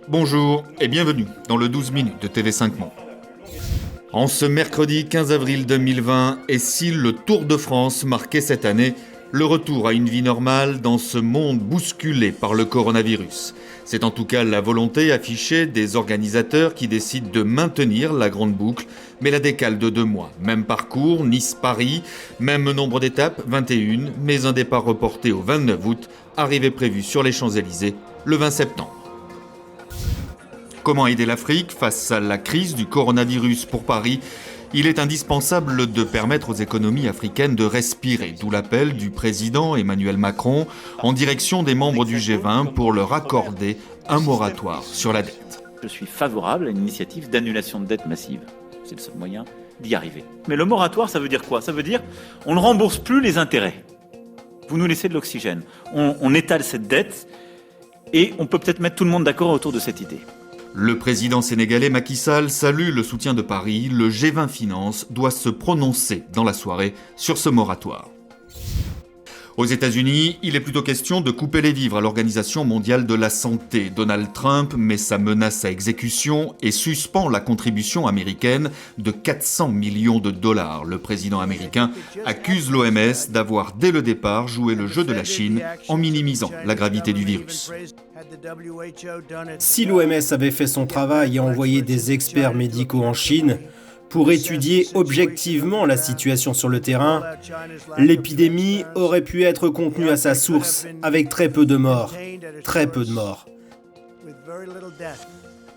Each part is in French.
Bonjour et bienvenue dans le 12 minutes de TV5 Monde. En ce mercredi 15 avril 2020, et si le Tour de France marquait cette année le retour à une vie normale dans ce monde bousculé par le coronavirus. C'est en tout cas la volonté affichée des organisateurs qui décident de maintenir la grande boucle, mais la décalent de 2 mois. Même parcours, Nice-Paris, même nombre d'étapes, 21, mais un départ reporté au 29 août, arrivée prévue sur les Champs-Élysées le 20 septembre. Comment aider l'Afrique face à la crise du coronavirus pour Paris ? Il est indispensable de permettre aux économies africaines de respirer, d'où l'appel du président Emmanuel Macron en direction des membres du G20 pour leur accorder un moratoire sur la dette. Je suis favorable à une initiative d'annulation de dette massive. C'est le seul moyen d'y arriver. Mais le moratoire, ça veut dire quoi ? Ça veut dire on ne rembourse plus les intérêts. Vous nous laissez de l'oxygène. On étale cette dette et on peut peut-être mettre tout le monde d'accord autour de cette idée. Le président sénégalais Macky Sall salue le soutien de Paris. Le G20 Finance doit se prononcer dans la soirée sur ce moratoire. Aux États-Unis, il est plutôt question de couper les vivres à l'Organisation mondiale de la santé. Donald Trump met sa menace à exécution et suspend la contribution américaine de 400 millions de dollars. Le président américain accuse l'OMS d'avoir dès le départ joué le jeu de la Chine en minimisant la gravité du virus. Si l'OMS avait fait son travail et envoyé des experts médicaux en Chine pour étudier objectivement la situation sur le terrain, l'épidémie aurait pu être contenue à sa source avec très peu de morts. Très peu de morts.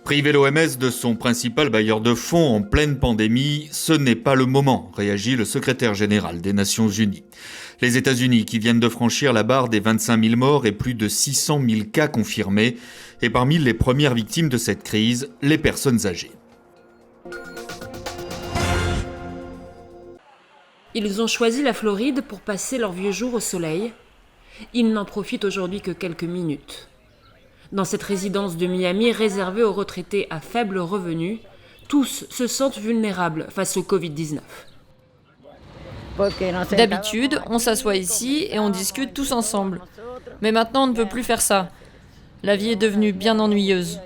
Priver l'OMS de son principal bailleur de fonds en pleine pandémie, ce n'est pas le moment, réagit le secrétaire général des Nations Unies. Les États-Unis qui viennent de franchir la barre des 25 000 morts et plus de 600 000 cas confirmés, et parmi les premières victimes de cette crise, les personnes âgées. Ils ont choisi la Floride pour passer leurs vieux jours au soleil. Ils n'en profitent aujourd'hui que quelques minutes. Dans cette résidence de Miami réservée aux retraités à faible revenu, tous se sentent vulnérables face au Covid-19. D'habitude, on s'assoit ici et on discute tous ensemble. Mais maintenant, on ne peut plus faire ça. La vie est devenue bien ennuyeuse.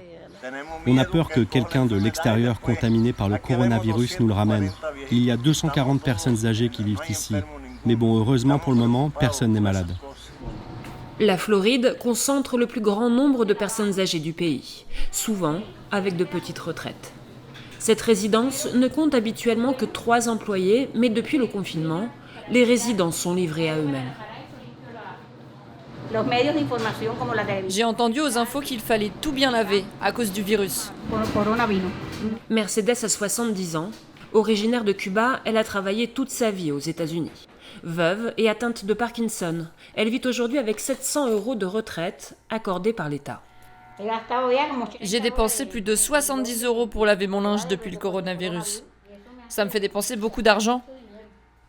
On a peur que quelqu'un de l'extérieur contaminé par le coronavirus nous le ramène. Il y a 240 personnes âgées qui vivent ici. Mais bon, heureusement pour le moment, personne n'est malade. La Floride concentre le plus grand nombre de personnes âgées du pays, souvent avec de petites retraites. Cette résidence ne compte habituellement que 3 employés, mais depuis le confinement, les résidents sont livrés à eux-mêmes. J'ai entendu aux infos qu'il fallait tout bien laver à cause du virus. Mercedes a 70 ans. Originaire de Cuba, elle a travaillé toute sa vie aux États-Unis. Veuve et atteinte de Parkinson, elle vit aujourd'hui avec 700 € de retraite accordés par l'État. J'ai dépensé plus de 70 € pour laver mon linge depuis le coronavirus. Ça me fait dépenser beaucoup d'argent.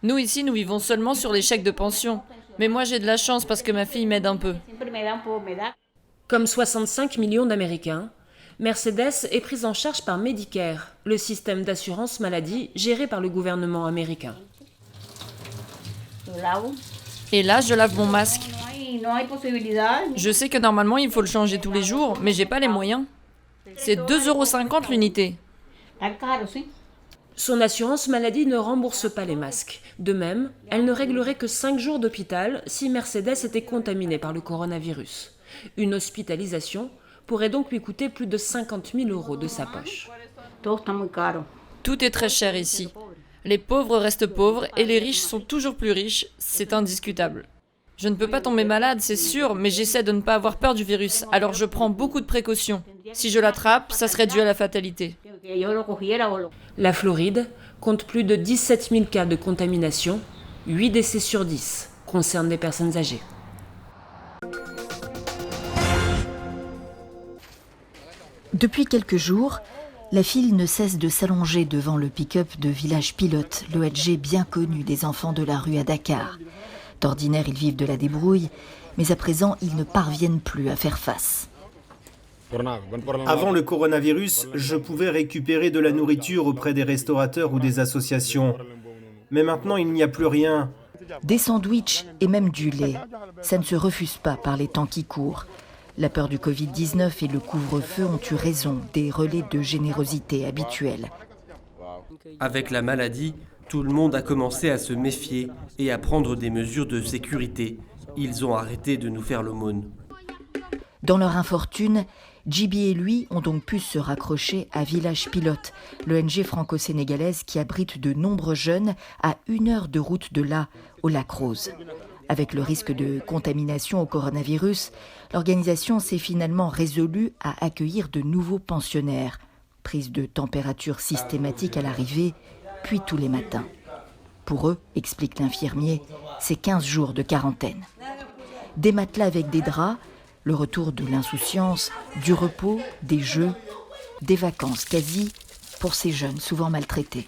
Nous ici, nous vivons seulement sur les chèques de pension. Mais moi, j'ai de la chance parce que ma fille m'aide un peu. Comme 65 millions d'Américains, Mercedes est prise en charge par Medicare, le système d'assurance maladie géré par le gouvernement américain. Et là, je lave mon masque. Je sais que normalement, il faut le changer tous les jours, mais j'ai pas les moyens. C'est 2,50 € l'unité. Son assurance maladie ne rembourse pas les masques. De même, elle ne réglerait que 5 jours d'hôpital si Mercedes était contaminée par le coronavirus. Une hospitalisation pourrait donc lui coûter plus de 50 000 € de sa poche. Tout est très cher ici. Les pauvres restent pauvres et les riches sont toujours plus riches, c'est indiscutable. Je ne peux pas tomber malade, c'est sûr, mais j'essaie de ne pas avoir peur du virus, alors je prends beaucoup de précautions. Si je l'attrape, ça serait dû à la fatalité. La Floride compte plus de 17 000 cas de contamination, 8 décès sur 10 concernent des personnes âgées. Depuis quelques jours, la file ne cesse de s'allonger devant le pick-up de Village Pilote, l'ONG bien connu des enfants de la rue à Dakar. D'ordinaire, ils vivent de la débrouille, mais à présent, ils ne parviennent plus à faire face. Avant le coronavirus, je pouvais récupérer de la nourriture auprès des restaurateurs ou des associations. Mais maintenant, il n'y a plus rien. Des sandwichs et même du lait. Ça ne se refuse pas par les temps qui courent. La peur du Covid-19 et le couvre-feu ont eu raison des relais de générosité habituels. Avec la maladie, tout le monde a commencé à se méfier et à prendre des mesures de sécurité. Ils ont arrêté de nous faire l'aumône. Dans leur infortune, Djiby et lui ont donc pu se raccrocher à Village Pilote, l'ONG franco-sénégalaise qui abrite de nombreux jeunes à 1 heure de route de là, au Lac Rose. Avec le risque de contamination au coronavirus, l'organisation s'est finalement résolue à accueillir de nouveaux pensionnaires. Prise de température systématique à l'arrivée, puis tous les matins. Pour eux, explique l'infirmier, c'est 15 jours de quarantaine. Des matelas avec des draps, le retour de l'insouciance, du repos, des jeux, des vacances quasi pour ces jeunes souvent maltraités.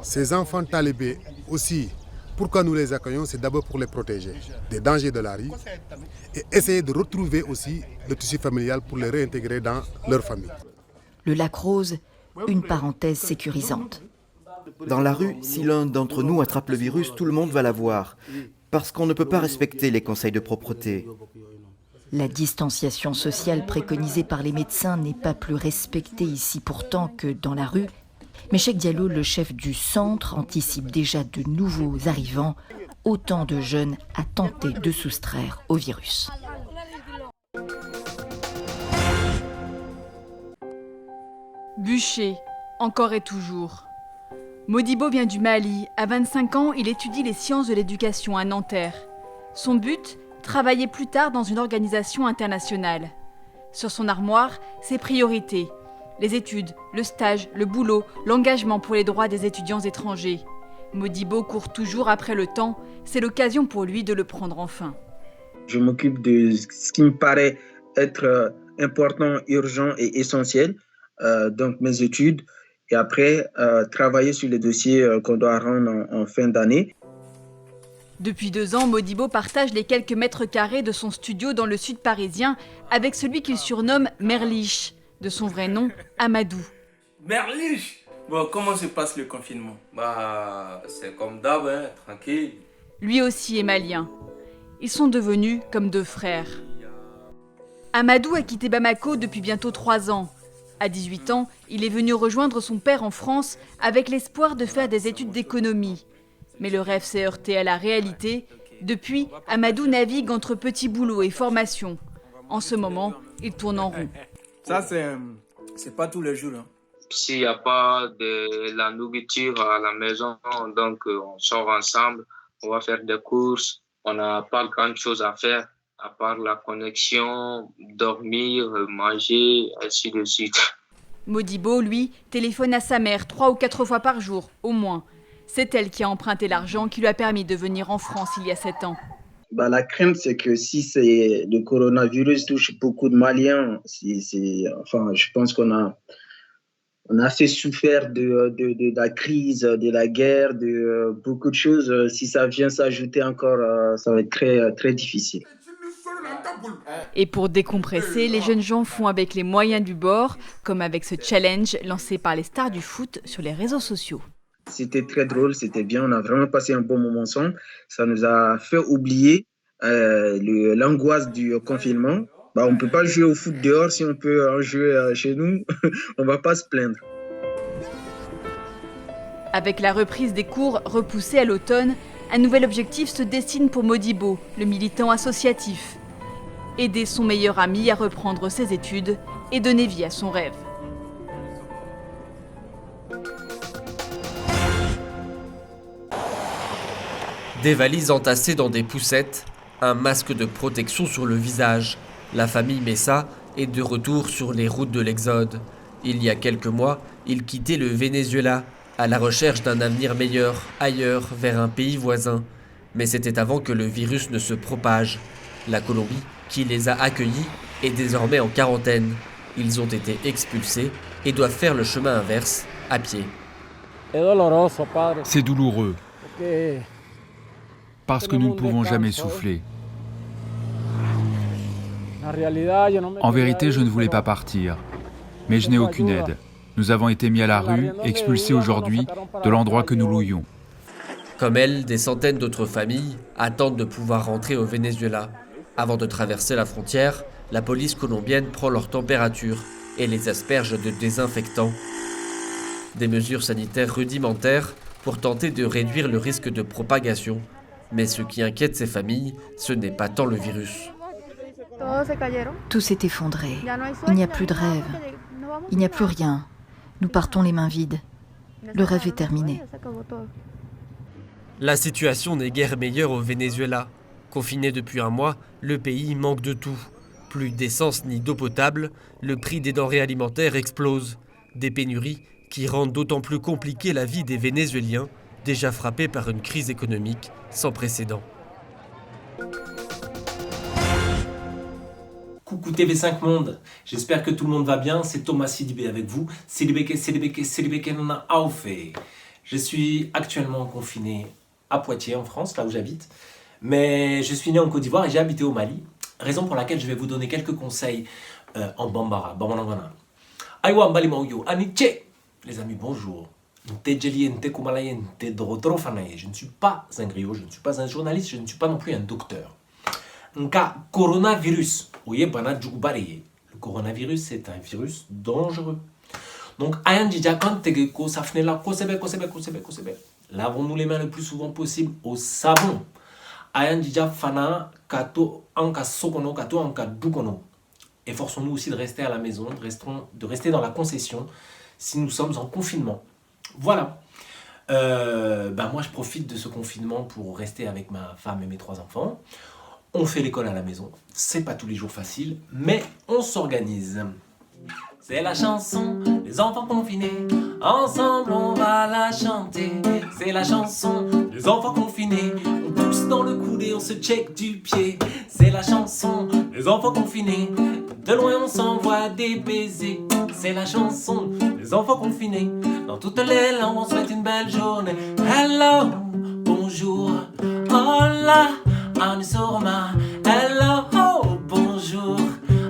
Ces enfants talibés aussi, pourquoi nous les accueillons, c'est d'abord pour les protéger des dangers de la rue et essayer de retrouver aussi le tissu familial pour les réintégrer dans leur famille. Le Lac Rose, une parenthèse sécurisante. Dans la rue, si l'un d'entre nous attrape le virus, tout le monde va l'avoir, parce qu'on ne peut pas respecter les conseils de propreté. La distanciation sociale préconisée par les médecins n'est pas plus respectée ici pourtant que dans la rue. Mais Cheikh Diallo, le chef du centre, anticipe déjà de nouveaux arrivants, autant de jeunes à tenter de soustraire au virus. Bûcher, encore et toujours. Modibo vient du Mali. À 25 ans, il étudie les sciences de l'éducation à Nanterre. Son but, travailler plus tard dans une organisation internationale. Sur son armoire, ses priorités. Les études, le stage, le boulot, l'engagement pour les droits des étudiants étrangers. Modibo court toujours après le temps. C'est l'occasion pour lui de le prendre enfin. Je m'occupe de ce qui me paraît être important, urgent et essentiel. Donc mes études. Et après, travailler sur les dossiers qu'on doit rendre en fin d'année. Depuis 2 ans, Modibo partage les quelques mètres carrés de son studio dans le sud parisien avec celui qu'il surnomme Merlich, de son vrai nom, Amadou. Merlich! Bon, comment se passe le confinement? C'est comme d'hab, hein, tranquille. Lui aussi est malien. Ils sont devenus comme 2 frères. Amadou a quitté Bamako depuis bientôt 3 ans. À 18 ans, il est venu rejoindre son père en France avec l'espoir de faire des études d'économie. Mais le rêve s'est heurté à la réalité. Depuis, Amadou navigue entre petits boulots et formations. En ce moment, il tourne en rond. Ça, c'est pas tous les jours. Hein. S'il n'y a pas de la nourriture à la maison, donc on sort ensemble, on va faire des courses. On n'a pas grand-chose à faire, à part la connexion, dormir, manger, ainsi de suite. Modibo, lui, téléphone à sa mère 3 ou 4 fois par jour, au moins. C'est elle qui a emprunté l'argent qui lui a permis de venir en France il y a 7 ans. La crainte, c'est que si le coronavirus touche beaucoup de Maliens, je pense qu'on a assez souffert de la crise, de la guerre, de beaucoup de choses. Si ça vient s'ajouter encore, ça va être très, très difficile. Et pour décompresser, les jeunes gens font avec les moyens du bord, comme avec ce challenge lancé par les stars du foot sur les réseaux sociaux. C'était très drôle, c'était bien, on a vraiment passé un bon moment ensemble. Ça nous a fait oublier l'angoisse du confinement. On ne peut pas jouer au foot dehors, si on peut en jouer chez nous, on ne va pas se plaindre. Avec la reprise des cours repoussés à l'automne, un nouvel objectif se dessine pour Modibo, le militant associatif. Aider son meilleur ami à reprendre ses études et donner vie à son rêve. Des valises entassées dans des poussettes, un masque de protection sur le visage. La famille Messa est de retour sur les routes de l'Exode. Il y a quelques mois, il quittait le Venezuela à la recherche d'un avenir meilleur, ailleurs, vers un pays voisin. Mais c'était avant que le virus ne se propage. La Colombie, qui les a accueillis, est désormais en quarantaine. Ils ont été expulsés et doivent faire le chemin inverse, à pied. C'est douloureux. Parce que nous ne pouvons jamais souffler. En vérité, je ne voulais pas partir, mais je n'ai aucune aide. Nous avons été mis à la rue, expulsés aujourd'hui de l'endroit que nous louions. Comme elle, des centaines d'autres familles attendent de pouvoir rentrer au Venezuela. Avant de traverser la frontière, La police colombienne prend leur température et les asperge de désinfectants. Des mesures sanitaires rudimentaires pour tenter de réduire le risque de propagation. Mais ce qui inquiète ces familles, ce n'est pas tant le virus. Tout s'est effondré. Il n'y a plus de rêve. Il n'y a plus rien. Nous partons les mains vides. Le rêve est terminé. La situation n'est guère meilleure au Venezuela. Confiné depuis un mois, le pays manque de tout. Plus d'essence ni d'eau potable, le prix des denrées alimentaires explose. Des pénuries qui rendent d'autant plus compliquée la vie des Vénézuéliens, déjà frappés par une crise économique sans précédent. Coucou TV5 Monde, j'espère que tout le monde va bien, c'est Thomas Sidibé avec vous. Sidibé Nana Aufe. Je suis actuellement confiné à Poitiers en France, là où j'habite, mais je suis né en Côte d'Ivoire et j'ai habité au Mali, raison pour laquelle je vais vous donner quelques conseils en Bambara, Bamanangana. Aïwa Mbali Mauyo, Aniche. Les amis, bonjour. Je ne suis pas un griot, je ne suis pas un journaliste, je ne suis pas non plus un docteur. Nka coronavirus. Le coronavirus, c'est un virus dangereux. Donc, lavons-nous les mains le plus souvent possible au savon. Efforçons-nous aussi de rester à la maison, de rester dans la concession si nous sommes en confinement. Voilà. Moi, je profite de ce confinement pour rester avec ma femme et mes 3 enfants. On fait l'école à la maison. C'est pas tous les jours facile, mais on s'organise. C'est la chanson des enfants confinés. Ensemble, on va la chanter. C'est la chanson des enfants confinés. On pousse dans le coude et on se check du pied. C'est la chanson des enfants confinés. De loin, on s'envoie des baisers. C'est la chanson des enfants confinés. Dans toutes les langues, on souhaite une belle journée. Hello, bonjour, hola, anisorma. Hello, bonjour,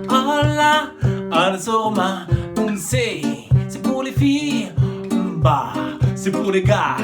hola, anisorma. C'est pour les filles, c'est pour les gars.